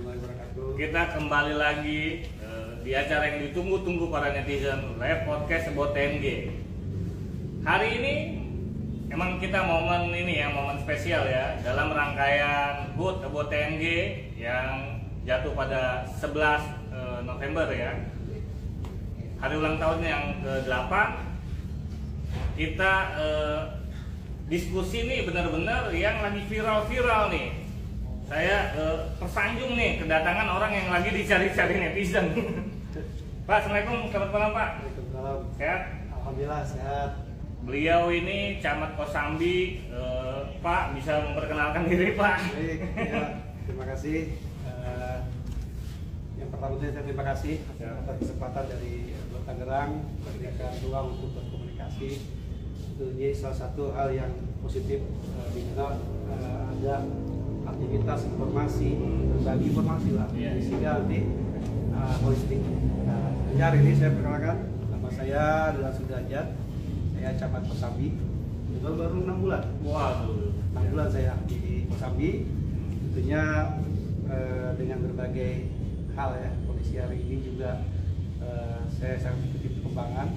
warahmatullahi wabarakatuh. Kita kembali lagi di acara yang ditunggu-tunggu para netizen, live podcast About TNG. Hari ini emang kita momen ini ya, momen spesial ya, dalam rangkaian HUT About TNG yang jatuh pada 11 November ya. Hari ulang tahun yang ke-8. Kita diskusi nih benar-benar yang lagi viral-viral nih. Saya tersanjung nih kedatangan orang yang lagi dicari-cari netizen. Pak, Assalamualaikum, selamat malam Pak. Waalaikumsalam. Sehat? Alhamdulillah sehat. Beliau ini Camat Kosambi. Pak, bisa memperkenalkan diri Pak? Baik, ya, terima kasih. Yang pertama saya terima kasih atas kesempatan dari Tangerang memberikan ruang untuk berkomunikasi. Tentunya salah satu hal yang positif di mana ada aktivitas informasi, berbagi informasi lah, sehingga nanti holistik. Hari ini saya perkenalkan, nama saya adalah Sudrajat, saya Camat Kosambi, baru 6 bulan. Waduh, 6 bulan saya di Kosambi, tentunya dengan berbagai hal ya. Kondisi hari ini juga saya sangat mengikuti perkembangan,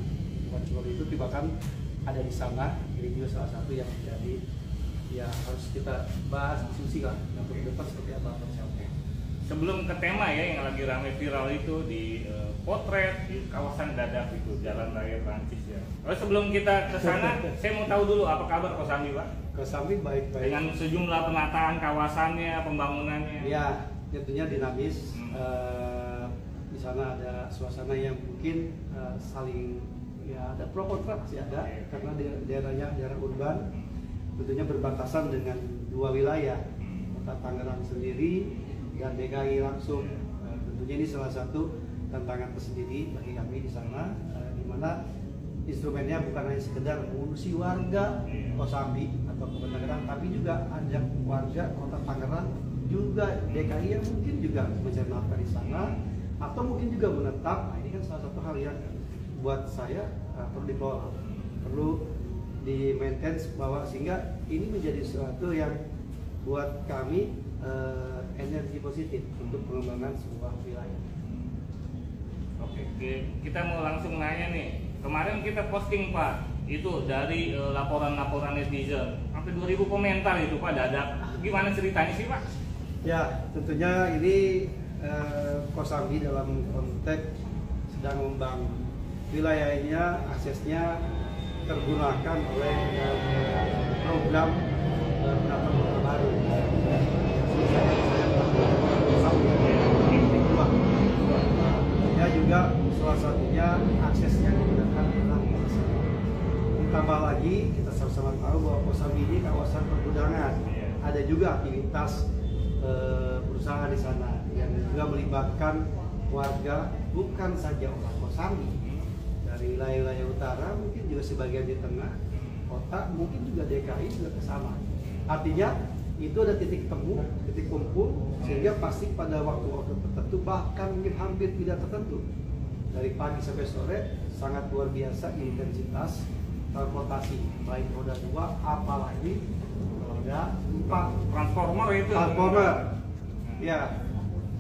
bukan cuma itu, bahkan ada di sana. Ini juga salah satu yang menjadi ya harus kita bahas, diskusi lah untuk ke depan seperti apa persiapannya. sebelum ke tema ya yang lagi ramai viral itu di potret di kawasan Dadap itu Jalan Raya Prancis ya. Sebelum kita ke sana, saya mau tahu dulu apa kabar Kosambi Pak? Kosambi baik-baik. Dengan sejumlah penataan kawasannya, pembangunannya. Ya, tentunya dinamis. Di sana ada suasana yang mungkin saling ya ada pro kontra sih ada, karena daerahnya daerah urban, tentunya berbatasan dengan dua wilayah, Kota Tangerang sendiri dan DKI langsung. Tentunya ini salah satu tantangan tersendiri bagi kami di sana, di mana instrumennya bukan hanya sekedar mengurusi warga Kosambi atau Kota Tangerang, tapi juga ajak warga Kota Tangerang juga DKI yang mungkin juga mencari nafkah di sana atau mungkin juga menetap. Nah, ini kan salah satu hal yang buat saya perlu dikelola, perlu di maintain bahwa sehingga ini menjadi sesuatu yang buat kami energi positif untuk pengembangan sebuah wilayah. Oke, kita mau langsung nanya nih. Kemarin kita posting Pak, itu dari laporan-laporan netizen, sampai 2000 komentar itu Pak Dadap. Gimana ceritanya sih Pak? Ya, tentunya ini Kosambi dalam konteks sedang membangun wilayahnya, aksesnya tergunakan oleh program penataan kota baru. Ya juga salah satunya aksesnya digunakan adalah ditambah lagi kita sama-sama tahu bahwa Kosambi ini kawasan pergudangan. Ada juga aktivitas berusaha di sana yang juga melibatkan warga bukan saja orang Kosambi dari wilayah-wilayah utara, mungkin juga sebagian di tengah kota, mungkin juga DKI juga ke sana. Artinya itu ada titik temu, titik kumpul, sehingga pasti pada waktu-waktu tertentu, bahkan mungkin hampir tidak tertentu, dari pagi sampai sore sangat luar biasa intensitas transportasi, baik roda 2 apalagi roda 4. Transformer itu. Transformer. Ya,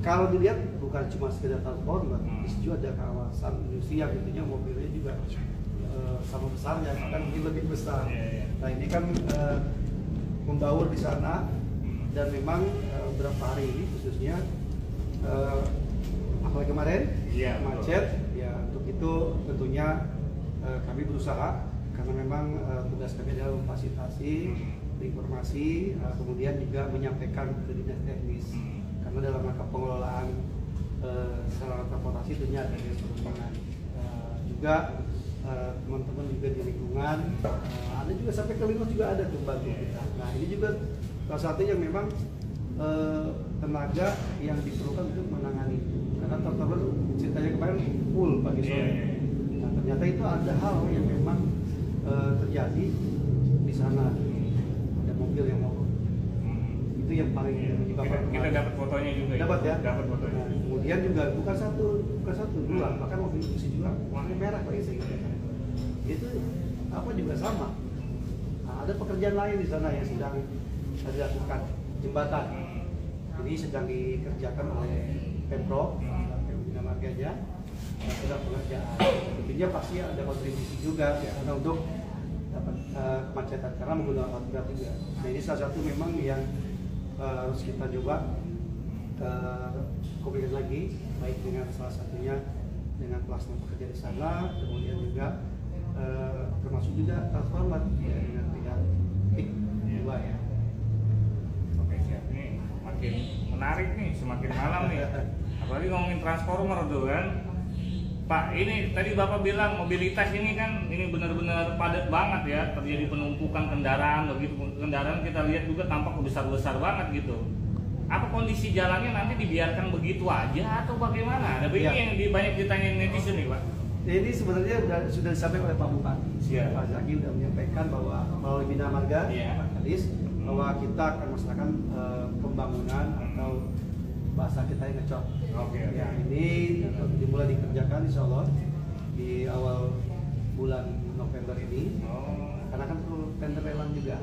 kalau dilihat bukan cuma sekedar transformer, di situ ada kawasan industri yang tentunya mobilnya juga sama besarnya, bahkan mungkin lebih besar. Nah ini kan membaur di sana, dan memang beberapa hari ini khususnya apalagi kemarin macet. Ya untuk itu tentunya kami berusaha, karena memang tugas kami adalah memfasilitasi informasi, kemudian juga menyampaikan ke dinas teknis, karena dalam rangka pengelolaan sarana transportasi tentunya ada dinas perhubungan, juga teman-teman juga di lingkungan, ada juga sampai ke lingkungan juga ada tuh bantu kita. Nah ini juga salah satu yang memang tenaga yang diperlukan untuk menangani itu, karena teman-teman ceritanya kemarin full pagi sore. Nah ternyata itu ada hal yang memang terjadi di sana, ada mobil yang mogok. Itu yang paling menyebabkan. Kita dapat fotonya juga. Dapat ya. Dapat fotonya. Nah, kemudian juga bukan satu dua, bahkan mobil itu juga warna merah Pak Isi. Itu apa juga sama. Nah, ada pekerjaan lain di sana yang sedang dilakukan, jembatan. ini sedang dikerjakan oleh Pemprov, Bina Marganya, sedang pengerjaan. Tentunya pasti ada kontribusi juga karena untuk dapat kemacetan karena menggunakan alat berat juga. Nah ini salah satu memang yang harus kita coba komunikasi lagi, baik dengan salah satunya dengan pelaksana pekerja di sana, kemudian juga termasuk juga transformer dengan pihak PIK juga ya. Oke siap, ini makin menarik nih, semakin malam nih. Apalagi ngomongin transformer tuh kan. Pak, ini tadi Bapak bilang mobilitas ini kan ini benar-benar padat banget ya, terjadi penumpukan kendaraan, begitu kendaraan kita lihat juga tampak besar-besar banget gitu. Apa kondisi jalannya nanti dibiarkan begitu aja atau bagaimana? Tapi ini yang banyak ditanyain netizen nih Pak. Ini sebenarnya sudah disampaikan oleh Pak Bupati. Pak Zaki sudah menyampaikan bahwa melalui Bina Marga, Pak Kadis, bahwa kita akan melaksanakan pembangunan atau bahasa kita yang ngecok. Ya ini dimulai dikerjakan insya Allah di awal bulan November ini. Karena kan perlu tender lelang juga.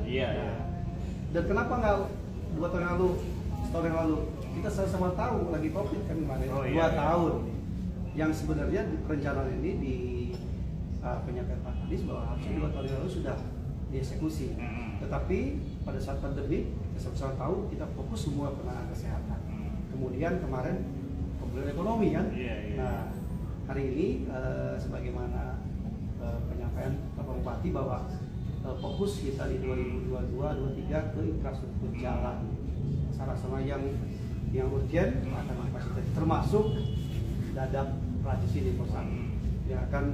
Dan kenapa nggak 2 tahun yang lalu, setahun yang lalu kita sama-sama tahu lagi COVID kan kemarin 2 tahun. Yang sebenarnya perencanaan ini di penyampaian Pak Kadis bahwa harusnya 2 tahun yang lalu sudah dieksekusi. Tetapi pada saat pandemi, kita sama-sama tahu kita fokus semua penanganan kesehatan. Kemudian kemarin pemulihan ekonomi kan. Nah hari ini sebagaimana penyampaian Bapak Bupati bahwa fokus kita di 2022-2023 ke infrastruktur jalan, sarana yang urgent akan difasilitasi, termasuk Dadap Rajis ini yang akan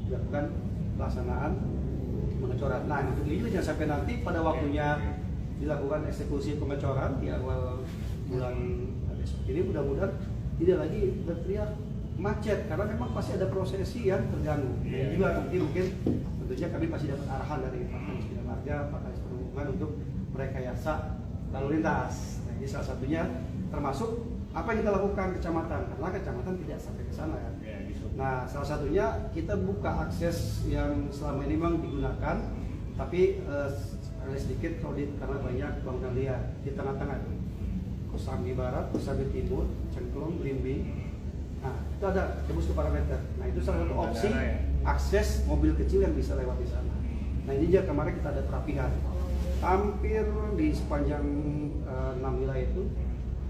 dilakukan pelaksanaan pengecoran. Nah untuk itu jangan sampai nanti pada waktunya dilakukan eksekusi pengecoran di awal bulan besok ini, mudah-mudahan tidak lagi berteriak macet karena memang pasti ada prosesi yang terganggu. Dan juga nanti mungkin tentunya kami pasti dapat arahan dari Pak Kadis Bina Marga, Pak Kadis Perhubungan untuk merekayasa lalu lintas. Nah ini salah satunya termasuk apa yang kita lakukan kecamatan, karena kecamatan tidak sampai ke sana ya. Nah salah satunya kita buka akses yang selama ini memang digunakan, tapi agak sedikit kredit karena banyak bangunan liar di tengah-tengah itu. Kosambi Barat, Kosambi Timur, Cengklong, Blimbing. Nah itu ada tembus ke parameter. Nah itu salah satu opsi akses mobil kecil yang bisa lewat di sana. Nah ini juga kemarin kita ada terapihan. Hampir di sepanjang 6 wilayah itu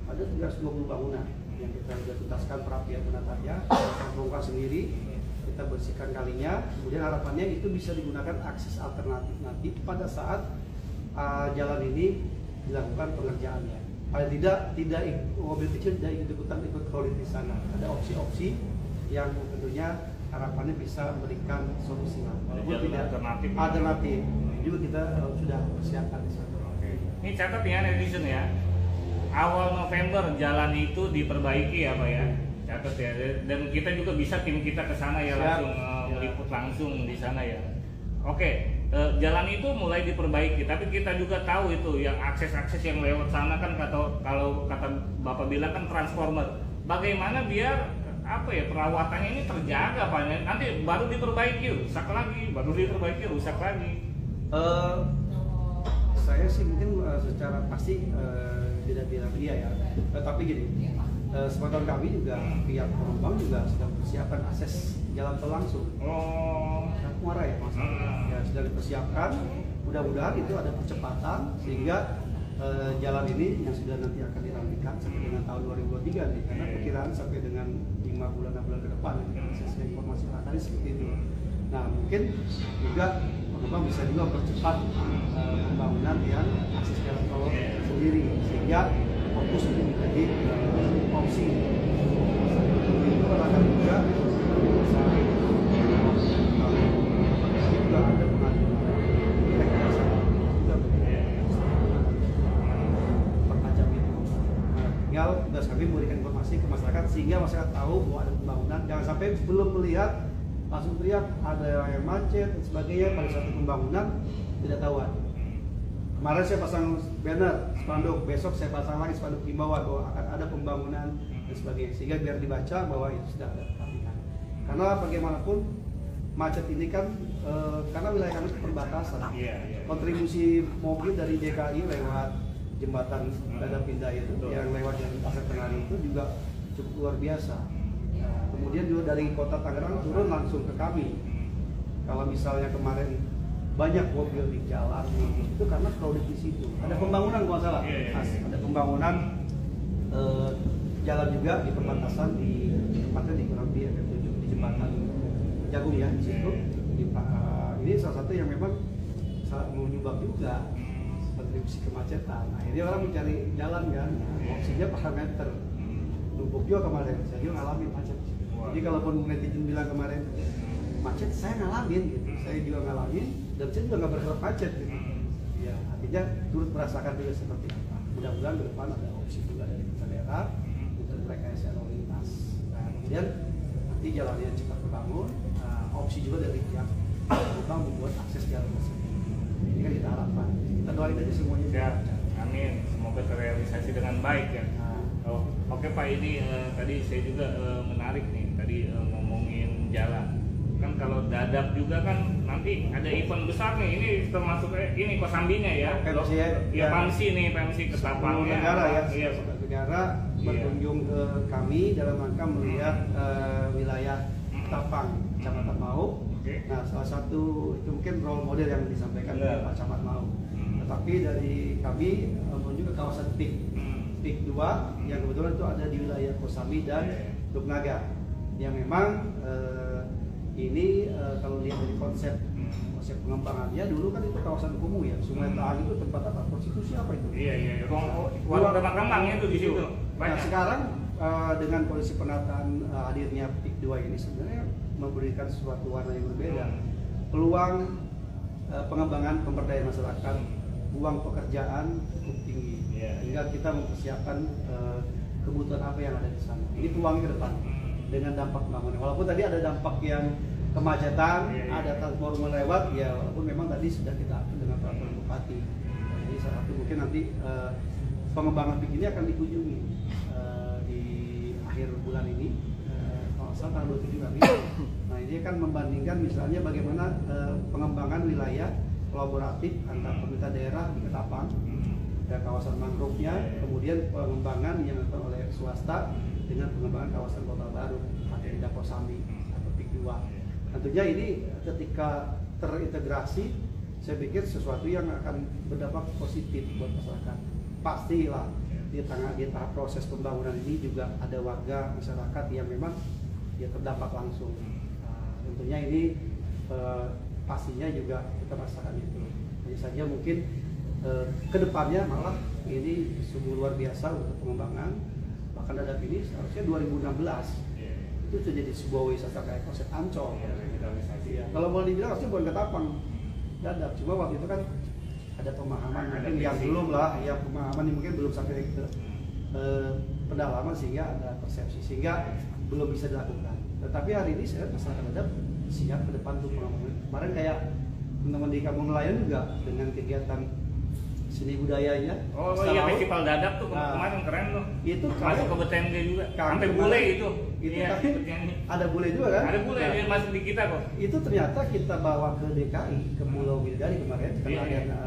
ada 320 bangunan yang kita sudah tuntaskan perapian penataan, kita bongkar sendiri, kita bersihkan kalinya. Kemudian harapannya itu bisa digunakan akses alternatif nanti pada saat jalan ini dilakukan pengerjaannya. Paling tidak mobil kecil tidak ikut kredit di sana. Ada opsi-opsi yang tentunya harapannya bisa memberikan solusi lah. Walaupun tidak alternatif. Juga kita sudah persiapkan di sana. Ini catat ya netizen ya. Awal November jalan itu diperbaiki ya Pak ya. Catat ya. Dan kita juga bisa tim kita ke sana ya, langsung meliput langsung di sana ya. Oke. Jalan itu mulai diperbaiki, tapi kita juga tahu itu yang akses-akses yang lewat sana kan kalau kata Bapak bilang kan transformer. Bagaimana biar apa ya perawatannya ini terjaga Pak? Nanti baru diperbaiki rusak lagi, baru diperbaiki rusak lagi. Saya sih mungkin secara pasti tidak bilang iya ya, tapi gini, sepengetahuan kami juga pihak pengembang juga sedang persiapan akses jalan tol langsung. Muara ya maksudnya. Ya sudah dipersiapkan. Mudah-mudahan itu ada percepatan sehingga jalan ini yang sudah nanti akan dirampungkan sampai dengan tahun 2023 nih, karena perkiraan sampai dengan 5 bulan ke depan aksesnya informasi tadi seperti itu. Nah mungkin juga pengembang bisa juga percepat pembangunan yang akses jalan tol sendiri sehingga fokus untuk menjadi opsi. Itu akan juga bisa juga ada pengajuan rekayasa juga pertajam itu. Tinggal tugas kami memberikan informasi ke masyarakat sehingga masyarakat tahu bahwa ada pembangunan. Jangan sampai belum melihat langsung teriak ada yang macet dan sebagainya pada saat pembangunan tidak tahuan. Kemarin saya pasang banner spanduk, besok saya pasang lagi spanduk himbauan bahwa akan ada pembangunan dan sebagainya sehingga biar dibaca bahwa itu sudah ada perhatian. Karena bagaimanapun macet ini kan karena wilayah kami itu perbatasan. Kontribusi mobil dari DKI lewat jembatan Dadap Indah itu yang lewat dari Pasar Kenari itu juga cukup luar biasa. Kemudian juga dari kota Tangerang turun langsung ke kami. Kalau misalnya kemarin banyak mobil di jalan, itu karena crowded di situ. Ada pembangunan kalau salah, ada pembangunan jalan juga di perbatasan di tempatnya di kurang lebih di jembatan Jagung ya di situ. Ini salah satu yang memang menyumbang juga kontribusi kemacetan. Akhirnya orang mencari jalan kan, opsinya parameter. Numpuk juga kemarin, saya juga ngalamin macet. Jadi kalaupun netizen bilang kemarin macet, saya ngalamin gitu. Saya juga ngalamin dan saya juga nggak berharap macet gitu. Ya, artinya turut merasakan juga seperti apa. Mudah-mudahan ke depan ada opsi juga dari daerah untuk rekayasa lalu lintas. Nah, kemudian nanti jalannya cepat terbangun, opsi juga dari pihak pemerintah membuat akses jalan tersebut. Ini kan kita harapkan. Kita doain aja semuanya. Ya, amin. Semoga terrealisasi dengan baik ya. Oke Pak, ini tadi saya juga menarik nih, tadi ngomongin jalan. Kan kalau Dadap juga kan nanti ada event besar nih, ini termasuk ini Kosambinya ya. PMC ya. PMC nih, PMC Ketapang negara ya. Iya, negara berkunjung ke kami dalam rangka melihat wilayah Ketapang, Kecamatan Mau. Nah, salah satu itu mungkin role model yang disampaikan oleh Pak Camat Mau. Tetapi dari kami menuju ke kawasan PIK 2 yang kebetulan itu ada di wilayah Kosambi dan Teluk Naga. Yang memang ini kalau lihat dari konsep pengembangannya dulu kan itu kawasan kumuh ya. Sungai Taang itu tempat apa? Prostitusi apa itu? Iya. Ruang kembangnya itu di situ. Nah, sekarang dengan kondisi penataan hadirnya PIK 2 ini sebenarnya memberikan sesuatu warna yang berbeda. Peluang pengembangan pemberdayaan masyarakat, uang pekerjaan cukup tinggi, hingga kita mempersiapkan kebutuhan apa yang ada di sana. Ini peluang ke depan dengan dampak pembangunan. Walaupun tadi ada dampak yang kemacetan, ada transformer lewat, ya walaupun memang tadi sudah kita atur dengan peraturan bupati. Jadi salah satu mungkin nanti pengembangan PIK ini akan dikunjungi di akhir bulan ini. Tanggal 27 kami. Nah, ini akan membandingkan misalnya bagaimana pengembangan wilayah kolaboratif antar pemerintah daerah di Ketapang dan kawasan mangrove-nya, kemudian pengembangan yang dilakukan oleh swasta dengan pengembangan kawasan kota baru atau Indah Kosambi atau PIK 2. Tentunya ini ketika terintegrasi, saya pikir sesuatu yang akan berdampak positif buat masyarakat. Pastilah di tahap proses pembangunan ini juga ada warga masyarakat yang memang dia terdampak langsung. Tentunya ini pastinya juga kita rasakan itu. Hanya saja mungkin kedepannya malah ini sungguh luar biasa untuk pengembangan. Bahkan Dadap ini seharusnya 2016 itu sudah jadi sebuah wisata kayak konsep Ancol. Kalau mau dibilang harusnya bukan Ketapang, Dadap. Cuma waktu itu kan ada pemahaman mungkin yang belum lah, yang pemahaman yang mungkin belum sampai ke pendalaman sehingga ada persepsi sehingga belum bisa dilakukan. Tetapi hari ini saya masyarakat Dadap siap ke depan untuk pengembangan. Kemarin kayak teman-teman di Kampung Nelayan juga dengan kegiatan seni budayanya. Oh iya, festival Dadap tuh kemarin keren tuh. Itu masuk ke BTNG juga. Sampai bule itu. Iya, ada bule juga kan? Ada bule yang masuk di kita kok. Itu ternyata kita bawa ke DKI, ke Pulau Bidadari kemarin, karena ada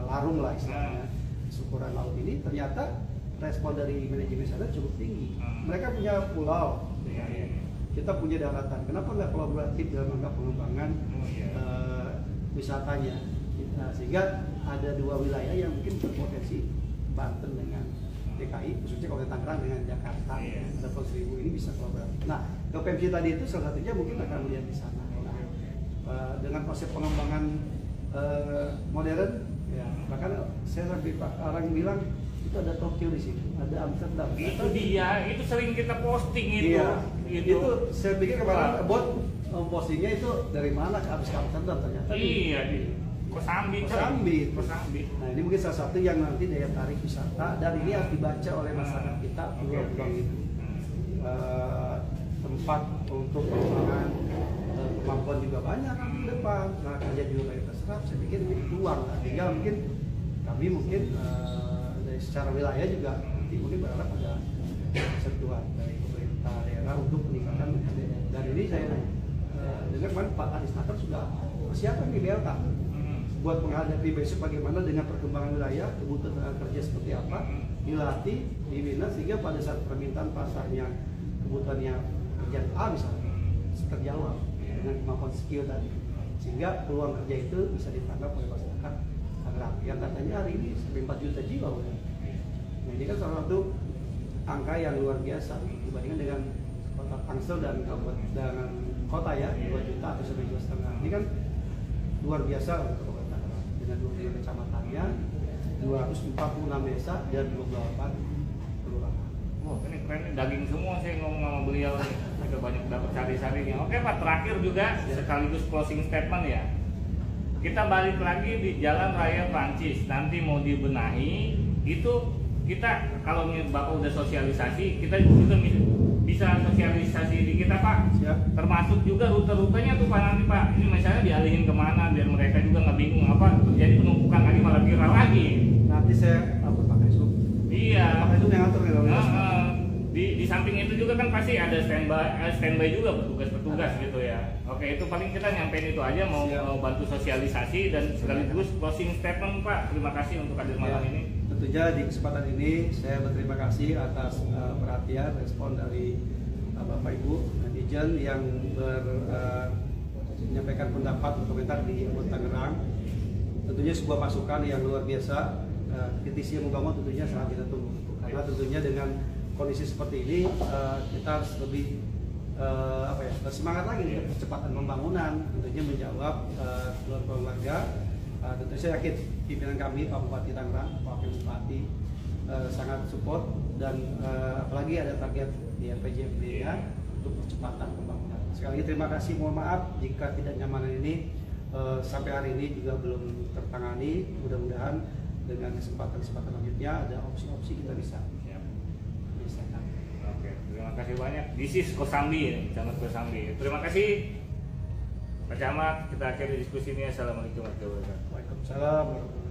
larung lah istilahnya. Syukuran laut ini ternyata respon dari manajemen sana cukup tinggi. Mereka punya pulau, kita punya daratan. Kenapa nggak kolaboratif dalam rangka pengembangan wisatanya? Sehingga ada dua wilayah yang mungkin berpotensi, Banten dengan DKI, khususnya Kabupaten Tangerang dengan Jakarta. Level 1000 ini bisa kolaboratif. Nah, ke PMC tadi itu salah satunya mungkin akan melihat di sana. Nah, dengan konsep pengembangan modern, ya, bahkan saya sampai orang bilang itu ada Tokyo di situ, ada Amsterdam. Itu dia, itu sering kita posting itu. Iya, itu saya pikir kemarin buat postingnya itu dari mana ke Amsterdam ternyata. Iya, Kosambi. Nah, ini mungkin salah satu yang nanti daya tarik wisata dan ini harus dibaca oleh masyarakat kita peluang itu. Tempat untuk pengembangan kemampuan juga banyak di depan. Nah, kerja juga kayak terserap. Saya pikir ini peluang. Nah, tinggal mungkin kami dari secara wilayah juga nanti mungkin berharap ada sentuhan dari pemerintah daerah untuk meningkatkan SDM. Dan ini saya dengar kemarin Pak Anies Natar sudah persiapan di Delta. buat menghadapi besok bagaimana dengan perkembangan wilayah, kebutuhan tenaga kerja seperti apa, dilatih, dibina sehingga pada saat permintaan pasarnya kebutuhannya kerjaan A misalnya terjawab dengan kemampuan skill tadi, sehingga peluang kerja itu bisa ditangkap oleh masyarakat Tangerang yang katanya hari ini sampai 4 juta jiwa. Nah ini kan salah satu angka yang luar biasa dibandingkan dengan kota Tangsel dan dengan kota ya 2 juta atau 1,5 juta. Ini kan luar biasa untuk kota Tangerang dengan 25 kecamatannya, 246 desa dan 28 kelurahan. Wah, ini keren, daging semua sih ngomong sama beliau nih. Agak banyak dapat sari-sarinya. Oke Pak, terakhir juga sekaligus closing statement ya. Kita balik lagi di Jalan Raya Prancis, nanti mau dibenahi. Itu kita kalau Bapak udah sosialisasi, kita juga bisa sosialisasi di kita Pak. Siap. Termasuk juga rute-rutenya tuh Pak nanti Pak. Ini misalnya dialihin kemana biar mereka juga nggak bingung apa terjadi penumpukan lagi malah viral lagi. Nanti saya lapor Pak Kaisub. Iya. Pak Kaisub yang ngatur nih. Di samping itu juga kan pasti ada standby juga petugas gitu ya. Oke, itu paling kita nyampein itu aja mau bantu sosialisasi dan sekaligus closing statement Pak. Terima kasih untuk hadir malam ini. Tentunya di kesempatan ini saya berterima kasih atas perhatian respon dari Bapak Ibu netizen yang menyampaikan pendapat atau komentar di Kota Tangerang. Tentunya sebuah masukan yang luar biasa. Kritisi yang membangun tentunya sangat kita tunggu karena tentunya dengan kondisi seperti ini kita harus lebih bersemangat lagi nih percepatan pembangunan, tentunya menjawab keluarga warga. Tentu saya yakin pimpinan kami Pak Bupati Tangerang, Pak Wakil Bupati sangat support dan apalagi ada target di RPJMD-nya untuk percepatan pembangunan. Sekali lagi terima kasih, mohon maaf jika tidak nyamanan ini sampai hari ini juga belum tertangani. Mudah-mudahan dengan kesempatan selanjutnya ada opsi-opsi kita bisa. Oke, terima kasih banyak. This is Kosambi, Camat Kosambi. Terima kasih Pak Camat. Kita akhiri diskusi ini. Assalamualaikum warahmatullahi wabarakatuh. Waalaikumsalam.